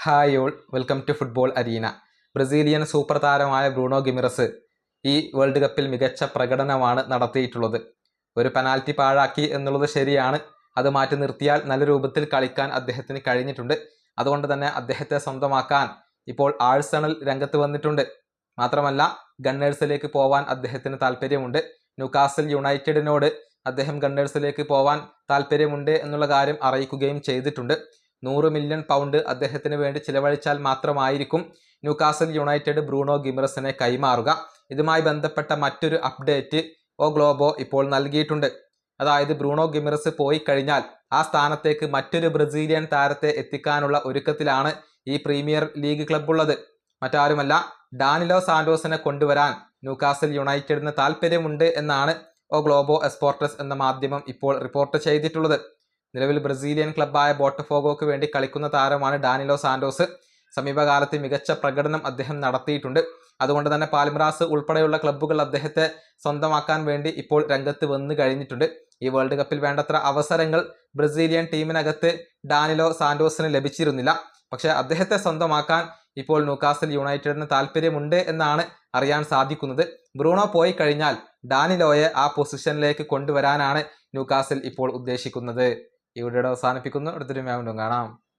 Hi all, welcome to football arena. Brazilian super താരമായ Bruno Guimaraes ഈ world കപ്പിൽ മികച്ച പ്രകടനമാണ് നടത്തിയിട്ടുള്ളത്. ഒരു പെനാൽറ്റി പാഴാക്കി എന്നുള്ളത് ശരിയാണ്. അത് മാറ്റി നിർത്തിയാൽ നല്ല രൂപത്തിൽ കളിക്കാൻ അദ്ദേഹത്തിന് കഴിഞ്ഞിട്ടുണ്ട്. അതുകൊണ്ട് തന്നെ അദ്ദേഹത്തെ സ്വന്തമാക്കാൻ ഇപ്പോൾ ആഴ്സണൽ രംഗത്ത് വന്നിട്ടുണ്ട്. മാത്രമല്ല, ഗണ്ണേഴ്സിലേക്ക് പോവാൻ അദ്ദേഹത്തിന് താല്പര്യമുണ്ട്. ന്യൂകാസൽ യുണൈറ്റഡിനോട് അദ്ദേഹം ഗണ്ണേഴ്സിലേക്ക് പോവാൻ താല്പര്യമുണ്ട് എന്നുള്ള കാര്യം അറിയിക്കുകയും ചെയ്തിട്ടുണ്ട്. 100 മില്യൺ പൗണ്ട് അദ്ദേഹത്തിന് വേണ്ടി ചിലവഴിച്ചാൽ മാത്രമായിരിക്കും ന്യൂകാസൽ യുണൈറ്റഡ് ബ്രൂണോ ഗിമിറസിനെ കൈമാറുക. ഇതുമായി ബന്ധപ്പെട്ട മറ്റൊരു അപ്ഡേറ്റ് ഗ്ലോബോ ഇപ്പോൾ നൽകിയിട്ടുണ്ട്. അതായത് ബ്രൂണോ ഗിമിറസ് പോയി കഴിഞ്ഞാൽ ആ സ്ഥാനത്തേക്ക് മറ്റൊരു ബ്രസീലിയൻ താരത്തെ എത്തിക്കാനുള്ള ഒരുക്കത്തിലാണ് ഈ പ്രീമിയർ ലീഗ് ക്ലബ്ബുള്ളത്. മറ്റാരുമല്ല, ഡാനിലോ സാന്റോസിനെ കൊണ്ടുവരാൻ ന്യൂകാസൽ യുണൈറ്റഡിന് താല്പര്യമുണ്ട് എന്നാണ് ഗ്ലോബോ എസ്പോർട്ടസ് എന്ന മാധ്യമം ഇപ്പോൾ റിപ്പോർട്ട് ചെയ്തിട്ടുള്ളത്. നിലവിൽ ബ്രസീലിയൻ ക്ലബ്ബായ ബോട്ടഫോഗോക്ക് വേണ്ടി കളിക്കുന്ന താരമാണ് ഡാനിലോ സാന്റോസ്. സമീപകാലത്ത് മികച്ച പ്രകടനം അദ്ദേഹം നടത്തിയിട്ടുണ്ട്. അതുകൊണ്ട് തന്നെ പാൽമിറാസ് ഉൾപ്പെടെയുള്ള ക്ലബ്ബുകൾ അദ്ദേഹത്തെ സ്വന്തമാക്കാൻ വേണ്ടി ഇപ്പോൾ രംഗത്ത് വന്നു കഴിഞ്ഞിട്ടുണ്ട്. ഈ വേൾഡ് കപ്പിൽ വേണ്ടത്ര അവസരങ്ങൾ ബ്രസീലിയൻ ടീമിനകത്ത് ഡാനിലോ സാന്റോസിന് ലഭിച്ചിരുന്നില്ല. പക്ഷേ അദ്ദേഹത്തെ സ്വന്തമാക്കാൻ ഇപ്പോൾ ന്യൂകാസൽ യുണൈറ്റഡിന് താല്പര്യമുണ്ട് എന്നാണ് അറിയാൻ സാധിക്കുന്നത്. ബ്രൂണോ പോയി കഴിഞ്ഞാൽ ഡാനിലോയെ ആ പൊസിഷനിലേക്ക് കൊണ്ടുവരാനാണ് ന്യൂകാസൽ ഇപ്പോൾ ഉദ്ദേശിക്കുന്നത്. ഈ വീഡിയോ അവസാനിപ്പിക്കുന്നു. അടുത്തൊരു വീണ്ടും കാണാം.